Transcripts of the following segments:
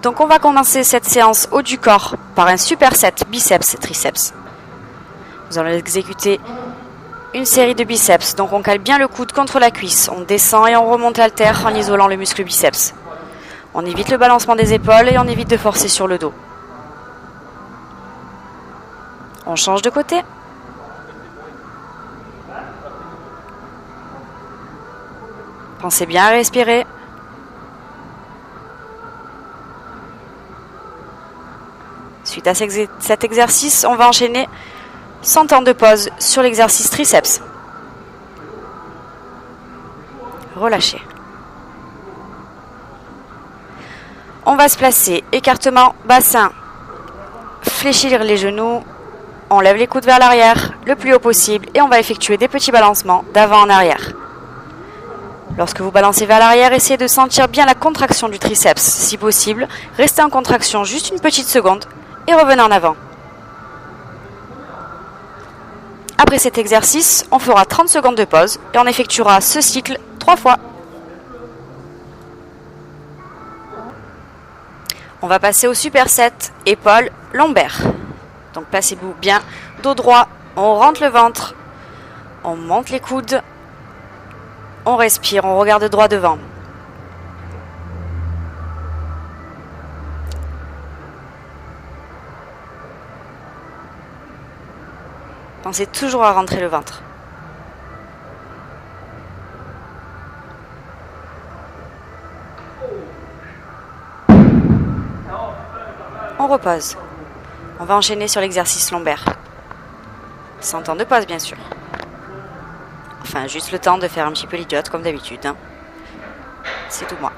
Donc on va commencer cette séance haut du corps par un superset biceps et triceps. Nous allons exécuter une série de biceps. Donc on cale bien le coude contre la cuisse. On descend et on remonte l'haltère en isolant le muscle biceps. On évite le balancement des épaules et on évite de forcer sur le dos. On change de côté. Pensez bien à respirer. Suite à cet exercice, on va enchaîner 100 temps de pause sur l'exercice triceps. Relâchez. On va se placer, écartement, bassin, fléchir les genoux, on lève les coudes vers l'arrière, le plus haut possible, et on va effectuer des petits balancements d'avant en arrière. Lorsque vous balancez vers l'arrière, essayez de sentir bien la contraction du triceps. Si possible, restez en contraction juste une petite seconde et revenez en avant. Après cet exercice, on fera 30 secondes de pause et on effectuera ce cycle 3 fois. On va passer au superset épaules lombaires. Donc placez-vous bien, dos droit, on rentre le ventre, on monte les coudes, on respire, on regarde droit devant. Pensez toujours à rentrer le ventre. On repose. On va enchaîner sur l'exercice lombaire. 100 temps de pause, bien sûr. Enfin, juste le temps de faire un petit peu l'idiote, comme d'habitude. Hein. C'est tout moi.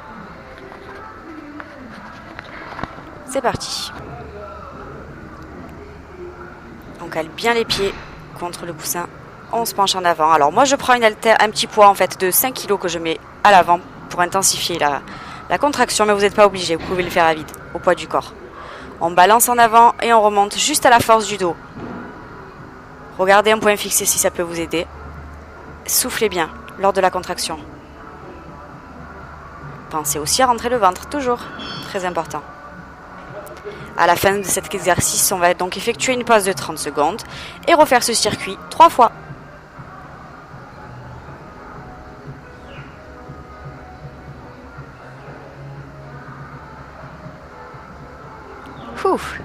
C'est parti. On cale bien les pieds contre le coussin. On se penche en avant. Alors moi, je prends un petit poids en fait de 5 kg que je mets à l'avant pour intensifier la contraction, mais vous n'êtes pas obligé. Vous pouvez le faire à vide, au poids du corps. On balance en avant et on remonte juste à la force du dos. Regardez un point fixé si ça peut vous aider. Soufflez bien lors de la contraction. Pensez aussi à rentrer le ventre, toujours. Très important. À la fin de cet exercice, on va donc effectuer une pause de 30 secondes et refaire ce circuit 3 fois. Ouf.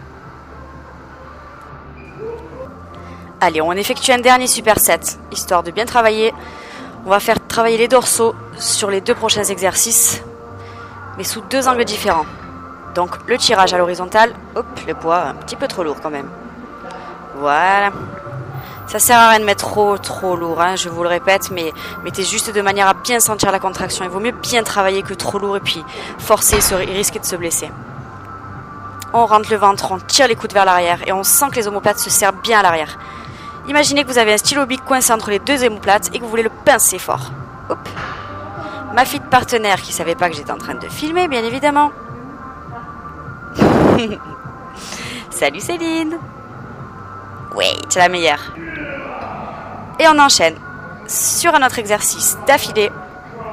Allez, on effectue un dernier superset, histoire de bien travailler. On va faire travailler les dorsaux sur les 2 prochains exercices, mais sous 2 angles différents. Donc le tirage à l'horizontale, hop, le poids un petit peu trop lourd quand même. Voilà. Ça sert à rien de mettre trop lourd, hein, je vous le répète, mais mettez juste de manière à bien sentir la contraction. Il vaut mieux bien travailler que trop lourd et puis forcer et risquer de se blesser. On rentre le ventre, on tire les coudes vers l'arrière et on sent que les omoplates se serrent bien à l'arrière. Imaginez que vous avez un stylo bic coincé entre les 2 omoplates et que vous voulez le pincer fort. Hop. Ma fille de partenaire qui savait pas que j'étais en train de filmer, bien évidemment. Salut Céline. Oui, tu es la meilleure. Et on enchaîne sur un autre exercice d'affilée.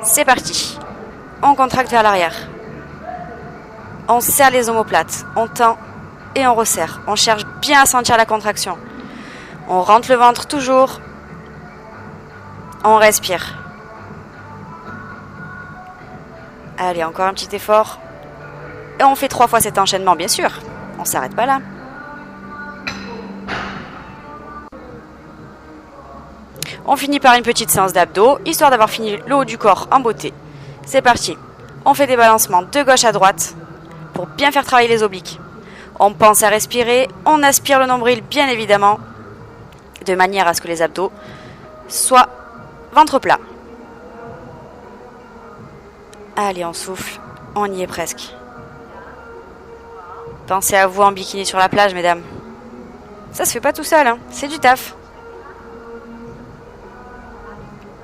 C'est parti. On contracte vers l'arrière. On serre les omoplates, on tend et on resserre. On cherche bien à sentir la contraction. On rentre le ventre toujours. On respire. Allez, encore un petit effort. Et on fait 3 fois cet enchaînement, bien sûr. On ne s'arrête pas là. On finit par une petite séance d'abdos, histoire d'avoir fini le haut du corps en beauté. C'est parti. On fait des balancements de gauche à droite pour bien faire travailler les obliques. On pense à respirer, on aspire le nombril bien évidemment, de manière à ce que les abdos soient ventre plat. Allez, on souffle, on y est presque. Pensez à vous en bikini sur la plage, mesdames. Ça se fait pas tout seul, hein, c'est du taf.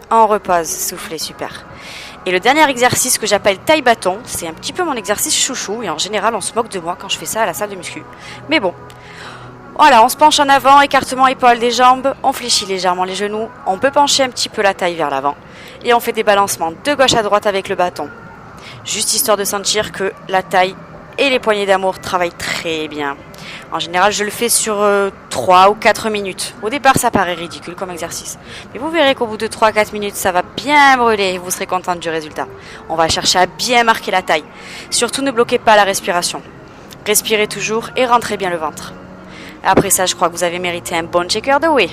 On repose, soufflez, super. Et le dernier exercice que j'appelle taille bâton, c'est un petit peu mon exercice chouchou. Et en général, on se moque de moi quand je fais ça à la salle de muscu. Mais bon, voilà, on se penche en avant, écartement épaules des jambes. On fléchit légèrement les genoux. On peut pencher un petit peu la taille vers l'avant. Et on fait des balancements de gauche à droite avec le bâton. Juste histoire de sentir que la taille et les poignées d'amour travaillent très bien. En général, je le fais sur 3 ou 4 minutes. Au départ, ça paraît ridicule comme exercice. Mais vous verrez qu'au bout de 3-4 minutes, ça va bien brûler et vous serez contente du résultat. On va chercher à bien marquer la taille. Surtout, ne bloquez pas la respiration. Respirez toujours et rentrez bien le ventre. Après ça, je crois que vous avez mérité un bon checker de whey.